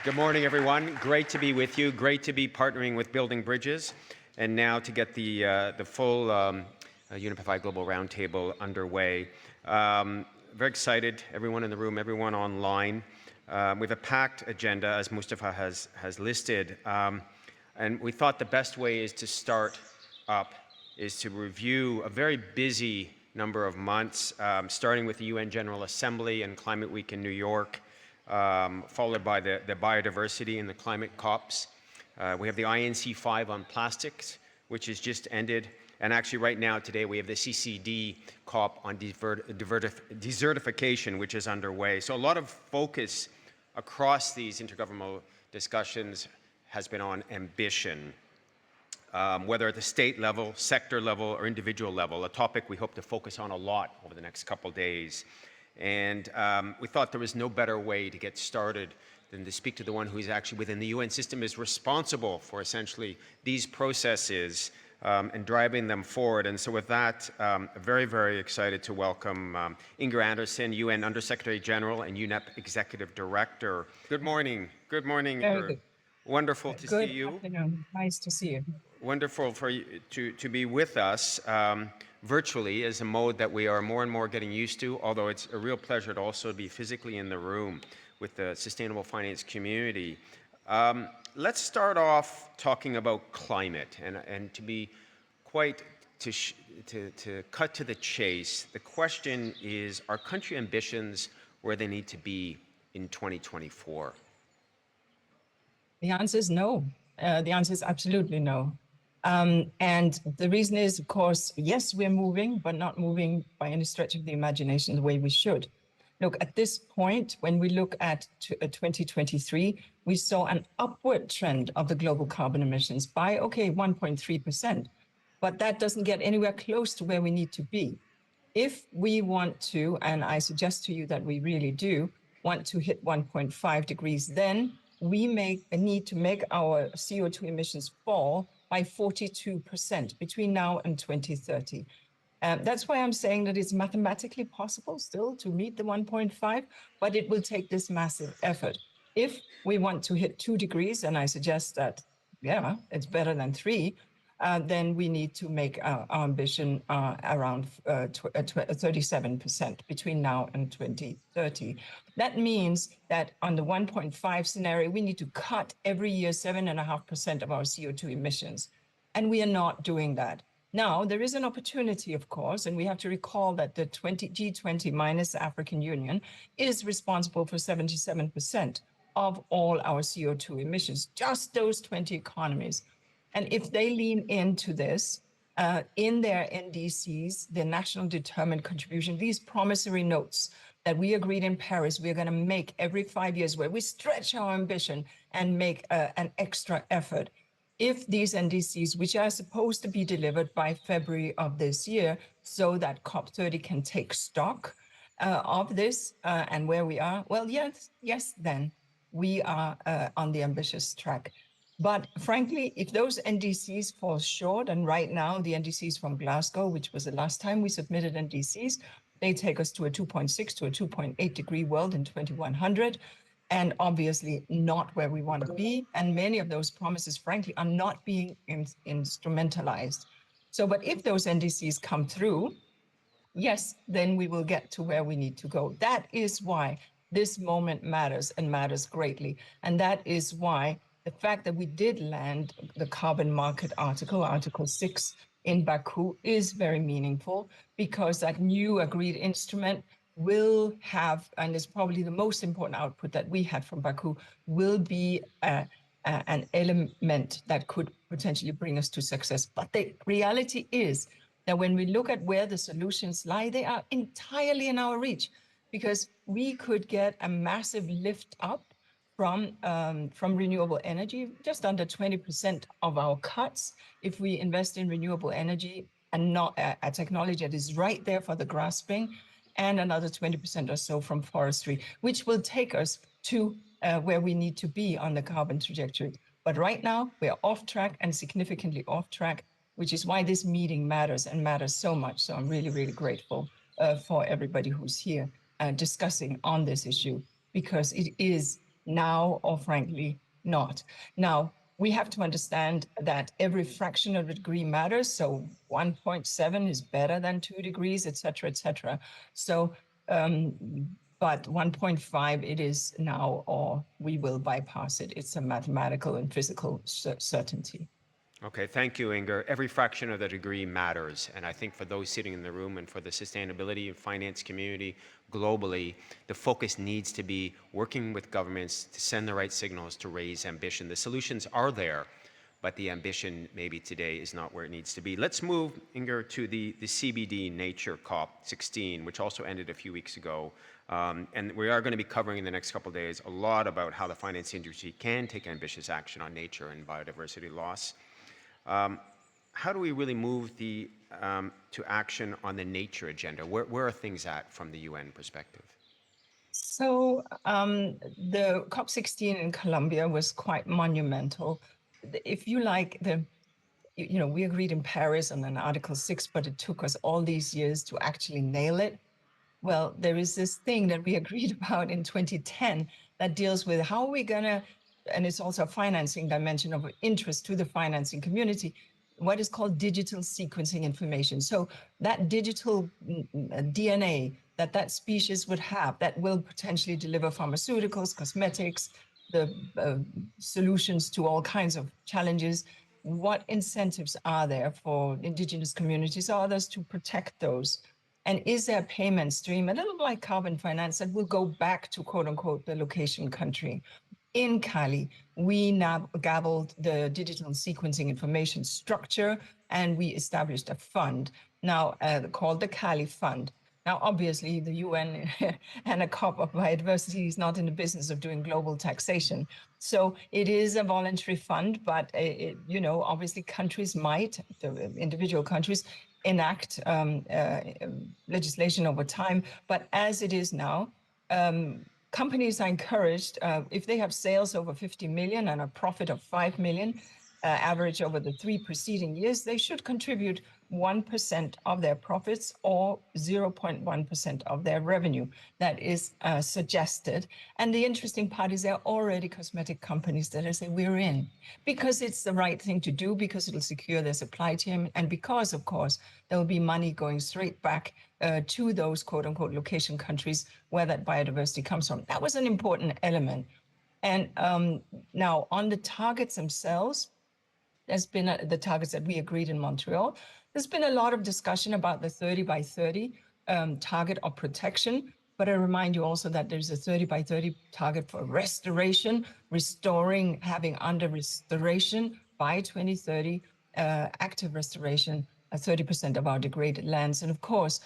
Good morning, everyone. Great to be with you. Great to be partnering with Building Bridges. And now to get the full UNEP FI Global Roundtable underway. Very excited, everyone in the room, everyone online. We have a packed agenda, as Mustafa has listed. And we thought the best way is to start up, is to review a very busy number of months, starting with the UN General Assembly and Climate Week in New York, followed by the biodiversity and the climate COPs. We have the INC 5 on plastics, which has just ended. And actually right now, today, we have the CCD COP on desertification, which is underway. So a lot of focus across these intergovernmental discussions has been on ambition, whether at the state level, sector level, or individual level, a topic we hope to focus on a lot over the next couple days. And we thought there was no better way to get started than to speak to the one who is actually within the UN system, is responsible for essentially these processes and driving them forward. And so with that, very, very excited to welcome Inger Andersen, UN Undersecretary General and UNEP Executive Director. Good morning. Good morning. Very good. Wonderful to see you. Good afternoon. Nice to see you. Wonderful for you to be with us virtually, is a mode that we are more and more getting used to, although it's a real pleasure to also be physically in the room with the sustainable finance community. Let's start off talking about climate, and to be quite, to cut to the chase, the question is, are country ambitions where they need to be in 2024? The answer is no. The answer is absolutely no. And the reason is, of course, yes, we're moving, but not moving by any stretch of the imagination the way we should. Look, at this point, when we look at 2023, we saw an upward trend of the global carbon emissions by, 1.3%. But that doesn't get anywhere close to where we need to be. If we want to, and I suggest to you that we really do, want to hit 1.5 degrees, then we need to make our CO2 emissions fall by 42% between now and 2030. That's why I'm saying that it's mathematically possible still to meet the 1.5, but it will take this massive effort. If we want to hit 2 degrees, and I suggest that, yeah, it's better than 3, then we need to make our ambition around 37% between now and 2030. That means that on the 1.5 scenario, we need to cut every year 7.5% of our CO2 emissions. And we are not doing that. Now, there is an opportunity, of course, and we have to recall that the G20 minus the African Union is responsible for 77% of all our CO2 emissions, just those 20 economies. And if they lean into this, in their NDCs, the National Determined Contribution, these promissory notes that we agreed in Paris, we're going to make every 5 years, where we stretch our ambition and make an extra effort. If these NDCs, which are supposed to be delivered by February of this year, so that COP30 can take stock of this and where we are, well, yes, then we are on the ambitious track. But frankly, if those NDCs fall short, and right now the NDCs from Glasgow, which was the last time we submitted NDCs, they take us to a 2.6 to a 2.8 degree world in 2100, and obviously not where we want to be. And many of those promises, frankly, are not being instrumentalized. So, but if those NDCs come through, yes, then we will get to where we need to go. That is why this moment matters, and matters greatly. And that is why the fact that we did land the carbon market Article 6 in Baku is very meaningful, because that new agreed instrument will have, and is probably the most important output that we had from Baku, will be an element that could potentially bring us to success. But the reality is that when we look at where the solutions lie, they are entirely in our reach, because we could get a massive lift up from renewable energy, just under 20% of our cuts, if we invest in renewable energy and not a technology that is right there for the grasping, and another 20% or so from forestry, which will take us to where we need to be on the carbon trajectory. But right now, we are off track, and significantly off track, which is why this meeting matters, and matters so much. So I'm really, really grateful for everybody who's here discussing on this issue, because it is now or frankly not. Now, we have to understand that every fraction of a degree matters. So 1.7 is better than 2 degrees, et cetera, et cetera. So, but 1.5 it is now, or we will bypass it. It's a mathematical and physical certainty. Okay, thank you, Inger. Every fraction of the degree matters. And I think for those sitting in the room and for the sustainability and finance community globally, the focus needs to be working with governments to send the right signals to raise ambition. The solutions are there, but the ambition maybe today is not where it needs to be. Let's move, Inger, to the CBD Nature COP16, which also ended a few weeks ago. And we are going to be covering in the next couple of days a lot about how the finance industry can take ambitious action on nature and biodiversity loss. How do we really move to action on the nature agenda? Where are things at from the UN perspective? So the COP16 in Colombia was quite monumental. If you like, we agreed in Paris on an Article 6, but it took us all these years to actually nail it. Well, there is this thing that we agreed about in 2010 that deals with how are we going to, and it's also a financing dimension of interest to the financing community, what is called digital sequencing information. So that digital DNA that species would have that will potentially deliver pharmaceuticals, cosmetics, the solutions to all kinds of challenges. What incentives are there for indigenous communities or others to protect those? And is there a payment stream, a little like carbon finance, that will go back to, quote unquote, the location country? In Cali, we now gabbled the digital sequencing information structure, and we established a fund now called the Cali Fund. Now, obviously, the UN and a COP of biodiversity is not in the business of doing global taxation. So it is a voluntary fund, but obviously countries might, the individual countries, enact legislation over time. But as it is now, companies are encouraged, if they have sales over 50 million and a profit of 5 million, average over the 3 preceding years, they should contribute 1% of their profits or 0.1% of their revenue. That is suggested. And the interesting part is there are already cosmetic companies that are saying we're in, because it's the right thing to do, because it'll secure their supply chain, and because, of course, there will be money going straight back to those quote unquote location countries where that biodiversity comes from. That was an important element. And now on the targets themselves, there's been the targets that we agreed in Montreal. There's been a lot of discussion about the 30 by 30 target of protection. But I remind you also that there's a 30 by 30 target for restoration, restoring, having under restoration by 2030, active restoration, 30% of our degraded lands. And of course,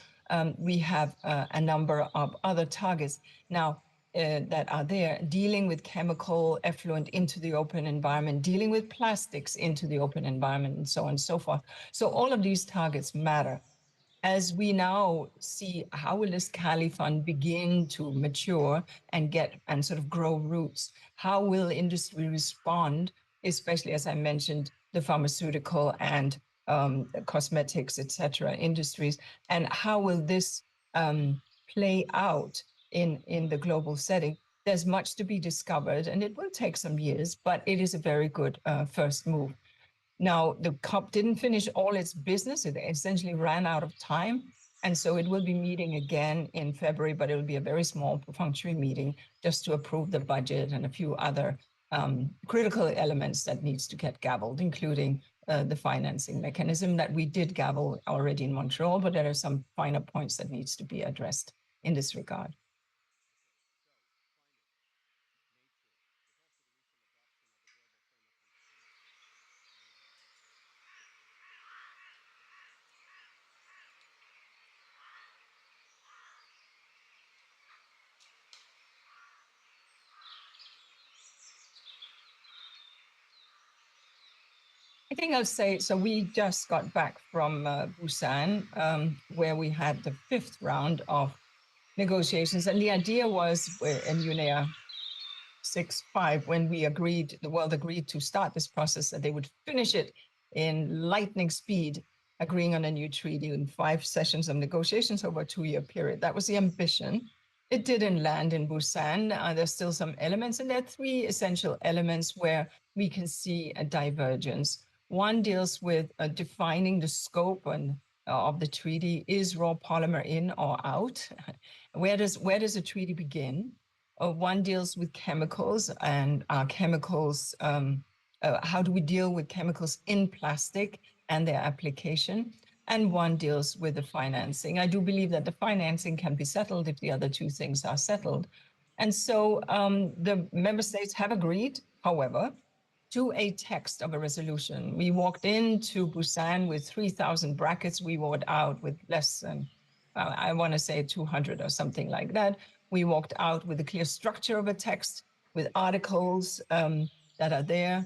we have a number of other targets. Now, that are there, dealing with chemical effluent into the open environment, dealing with plastics into the open environment, and so on and so forth. So all of these targets matter. As we now see, how will this Cali Fund begin to mature and sort of grow roots? How will industry respond, especially, as I mentioned, the pharmaceutical and cosmetics, et cetera, industries? And how will this play out in the global setting? There's much to be discovered, and it will take some years, but it is a very good first move. Now, the COP didn't finish all its business. It essentially ran out of time. And so it will be meeting again in February, but it will be a very small perfunctory meeting just to approve the budget and a few other critical elements that needs to get gavelled, including the financing mechanism that we did gavel already in Montreal, but there are some finer points that needs to be addressed in this regard. I think I'll say, so we just got back from Busan, where we had the 5th round of negotiations. And the idea was in UNEA 6.5, when the world agreed to start this process, that they would finish it in lightning speed, agreeing on a new treaty in 5 sessions of negotiations over a 2-year period. That was the ambition. It didn't land in Busan. There's still some elements, and there are three essential elements where we can see a divergence. One deals with defining the scope of the treaty. Is raw polymer in or out? Where does the treaty begin? One deals with chemicals and chemicals. How do we deal with chemicals in plastic and their application? And one deals with the financing. I do believe that the financing can be settled if the other two things are settled. And so the member states have agreed, however, to a text of a resolution. We walked into Busan with 3,000 brackets. We walked out with less than, I want to say 200 or something like that. We walked out with a clear structure of a text with articles that are there.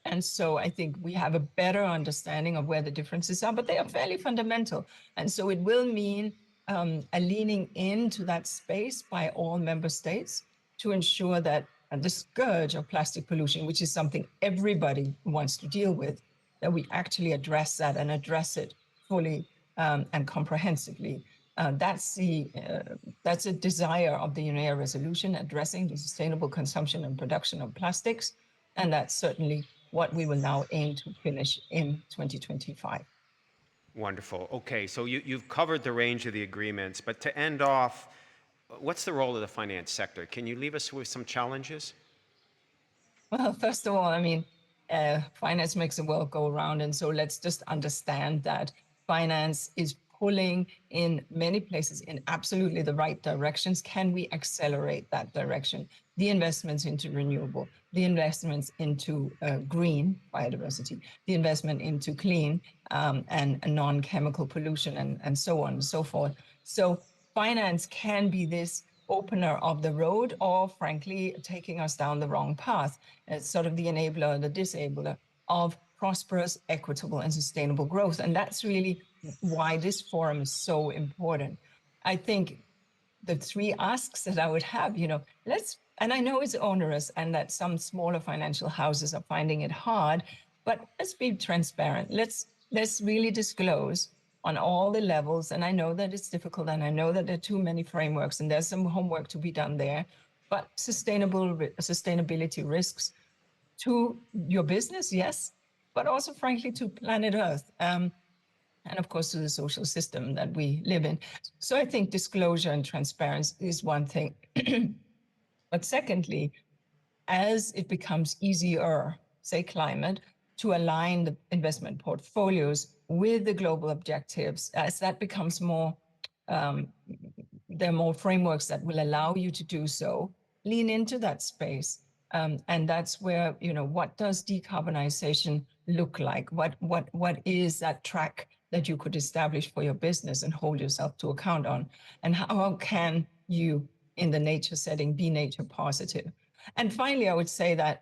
And so I think we have a better understanding of where the differences are, but they are fairly fundamental. And so it will mean a leaning into that space by all member states to ensure that the scourge of plastic pollution, which is something everybody wants to deal with, that we actually address that and address it fully and comprehensively. That's a desire of the UNEP resolution, addressing the sustainable consumption and production of plastics. And that's certainly what we will now aim to finish in 2025. Wonderful. Okay, so you've covered the range of the agreements, but to end off, what's the role of the finance sector? Can you leave us with some challenges? Well, first of all, I mean, finance makes the world go round. And so let's just understand that finance is pulling in many places in absolutely the right directions. Can we accelerate that direction? The investments into renewable, the investments into green biodiversity, the investment into clean and non-chemical pollution and so on and so forth. So finance can be this opener of the road, or frankly, taking us down the wrong path. It's sort of the enabler, the disabler of prosperous, equitable, and sustainable growth. And that's really why this forum is so important. I think the three asks that I would have, and I know it's onerous and that some smaller financial houses are finding it hard, but let's be transparent. Let's really disclose on all the levels. And I know that it's difficult, and I know that there are too many frameworks, and there's some homework to be done there, but sustainability risks to your business, yes, but also frankly to planet Earth. And of course, to the social system that we live in. So I think disclosure and transparency is one thing. But secondly, as it becomes easier, say climate, to align the investment portfolios with the global objectives, as that becomes more, there are more frameworks that will allow you to do so, lean into that space. And that's where, what does decarbonization look like? What is that track that you could establish for your business and hold yourself to account on? And how can you, in the nature setting, be nature positive? And finally, I would say that,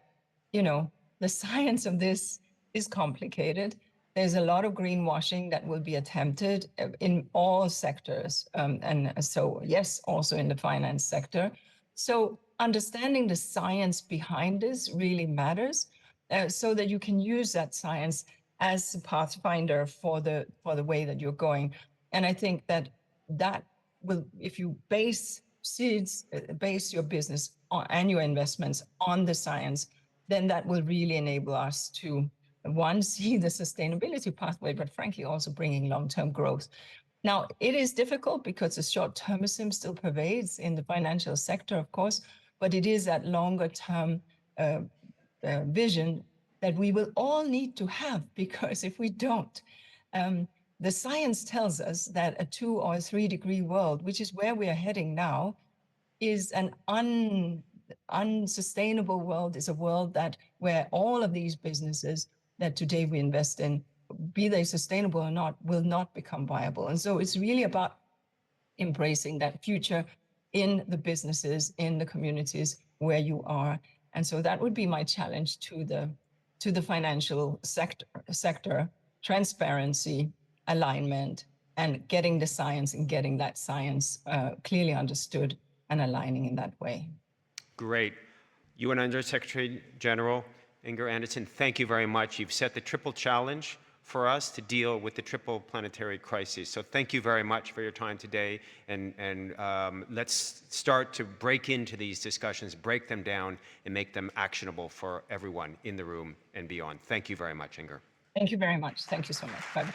the science of this is complicated. There's a lot of greenwashing that will be attempted in all sectors. And so, yes, also in the finance sector. So understanding the science behind this really matters, so that you can use that science as a pathfinder for the way that you're going. And I think that will, if you base your business and your investments on the science, then that will really enable us to, one, see the sustainability pathway, but frankly also bringing long-term growth. Now, it is difficult because the short-termism still pervades in the financial sector, of course, but it is that longer-term vision that we will all need to have, because if we don't, the science tells us that a 2 or 3 degree world, which is where we are heading now, is an unsustainable world, is a world where all of these businesses that today we invest in, be they sustainable or not, will not become viable. And so it's really about embracing that future in the businesses, in the communities where you are. And so that would be my challenge to the financial sector: transparency, alignment, and getting the science and getting that science clearly understood and aligning in that way. Great. UN Under Secretary General Inger Andersen, thank you very much. You've set the triple challenge for us to deal with the triple planetary crises. So thank you very much for your time today, and let's start to break into these discussions, break them down, and make them actionable for everyone in the room and beyond. Thank you very much, Inger. Thank you very much. Thank you so much. Bye-bye.